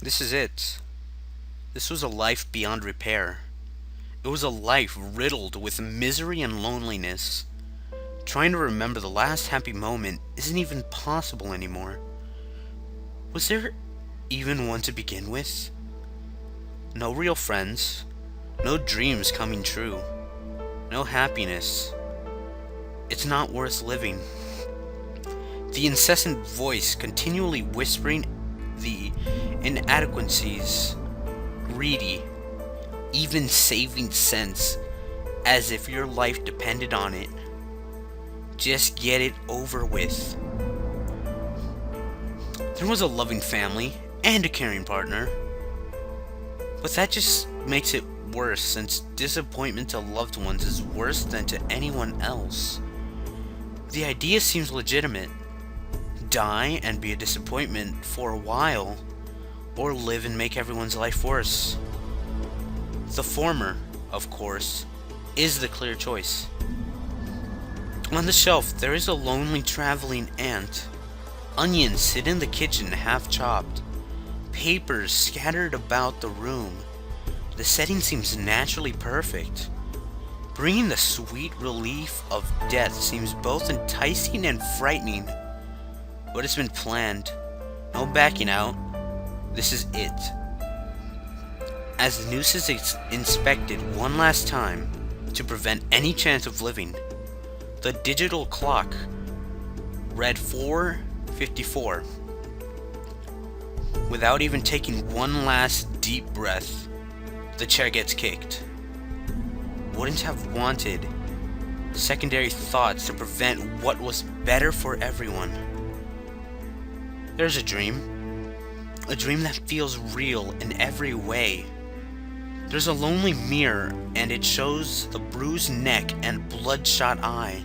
This is it. This was a life beyond repair. It was a life riddled with misery and loneliness. Trying to remember the last happy moment isn't even possible anymore. Was there even one to begin with? No real friends, no dreams coming true, no happiness. It's not worth living. The incessant voice continually whispering the inadequacies, greedy, even saving sense, as if your life depended on it. Just get it over with. There was a loving family and a caring partner, but that just makes it worse since disappointment to loved ones is worse than to anyone else. The idea seems legitimate. Die and be a disappointment for a while, or live and make everyone's life worse. The former, of course, is the clear choice. On the shelf, there is a lonely traveling ant. Onions sit in the kitchen half chopped. Papers scattered about the room. The setting seems naturally perfect. Bringing the sweet relief of death seems both enticing and frightening. But it's been planned. No backing out. This is it. As the noose is inspected one last time to prevent any chance of living, the digital clock read 4:54. Without even taking one last deep breath, the chair gets kicked. Wouldn't have wanted secondary thoughts to prevent what was better for everyone. There's a dream that feels real in every way. There's a lonely mirror, and it shows the bruised neck and bloodshot eye.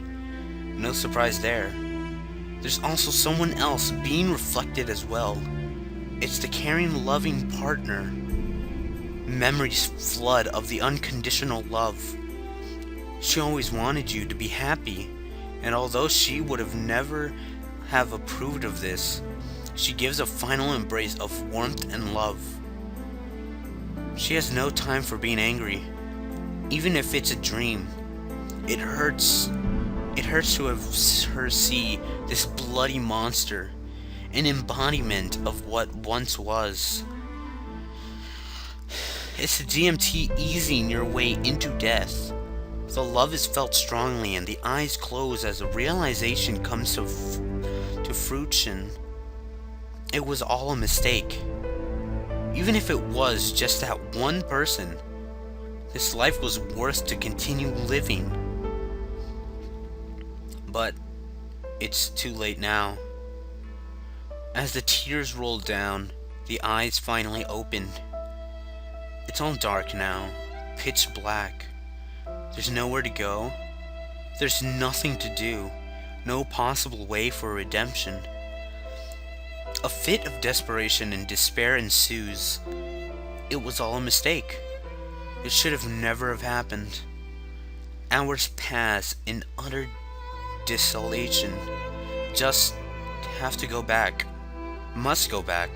No surprise there. There's also someone else being reflected as well. It's the caring, loving partner. Memories flood of the unconditional love. She always wanted you to be happy, and although she would have never have approved of this, she gives a final embrace of warmth and love. She has no time for being angry, even if it's a dream. It hurts. It hurts to have her see this bloody monster, an embodiment of what once was. It's the DMT easing your way into death. The love is felt strongly, and the eyes close as the realization comes to fruition. It was all a mistake. Even if it was just that one person, this life was worth to continue living. But it's too late now. As the tears rolled down, the eyes finally opened. It's all dark now, pitch black. There's nowhere to go. There's nothing to do. No possible way for redemption. A fit of desperation and despair ensues. It was all a mistake. It should have never have happened. Hours pass in utter desolation. Just have to go back. Must go back.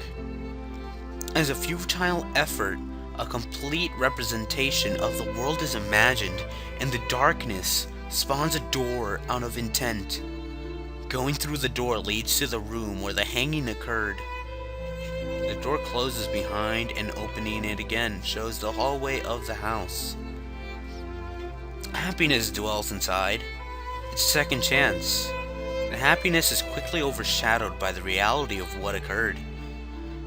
As a futile effort, a complete representation of the world is imagined, and the darkness spawns a door out of intent. Going through the door leads to the room where the hanging occurred. The door closes behind, and opening it again shows the hallway of the house. Happiness dwells inside. It's a second chance. The happiness is quickly overshadowed by the reality of what occurred.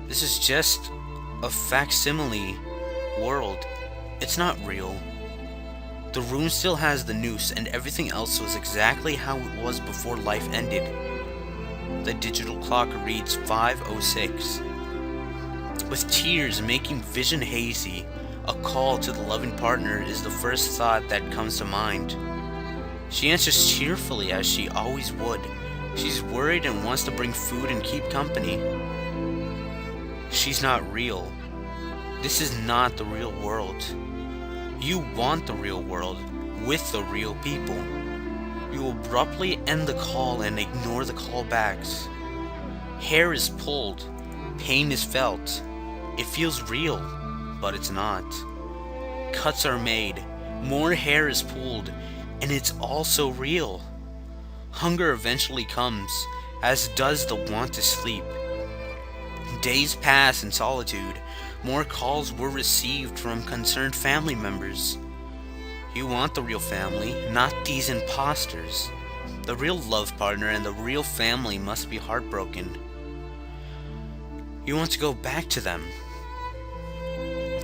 This is just a facsimile world. It's not real. The room still has the noose, and everything else was exactly how it was before life ended. The digital clock reads 5:06. With tears making vision hazy, a call to the loving partner is the first thought that comes to mind. She answers cheerfully as she always would. She's worried and wants to bring food and keep company. She's not real. This is not the real world. You want the real world with the real people. You abruptly end the call and ignore the callbacks. Hair is pulled. Pain is felt. It feels real, but it's not. Cuts are made, more hair is pulled, and it's also real. Hunger eventually comes, as does the want to sleep. Days pass in solitude. More calls were received from concerned family members. You want the real family, not these imposters. The real love partner and the real family must be heartbroken. You want to go back to them.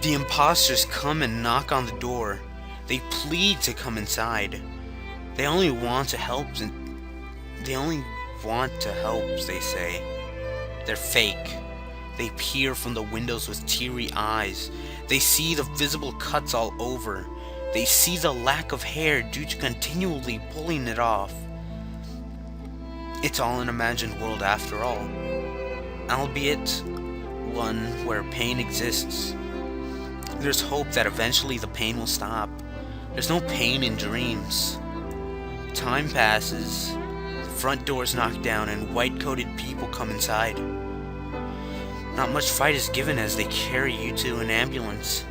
The imposters come and knock on the door. They plead to come inside. They only want to help, they say. They're fake. They peer from the windows with teary eyes. They see the visible cuts all over. They see the lack of hair due to continually pulling it off. It's all an imagined world after all, albeit one where pain exists. There's hope that eventually the pain will stop. There's no pain in dreams. Time passes, the front door's knocked down, and white-coated people come inside. Not much fight is given as they carry you to an ambulance.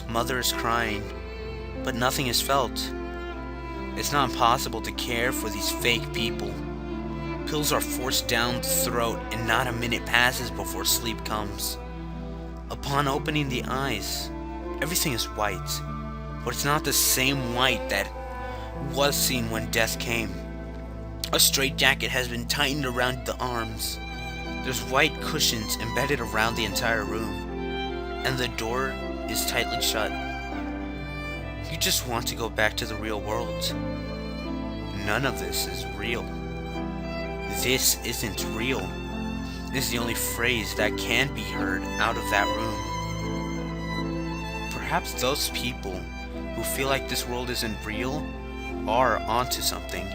Mother is crying, but nothing is felt. It's not possible to care for these fake people. Pills are forced down the throat, and not a minute passes before sleep comes. Upon opening the eyes, everything is white, but it's not the same white that was seen when death came. A straitjacket has been tightened around the arms. There's white cushions embedded around the entire room, and the door is tightly shut. You just want to go back to the real world. None of this is real. This isn't real, is the only phrase that can be heard out of that room. Perhaps those people who feel like this world isn't real are onto something.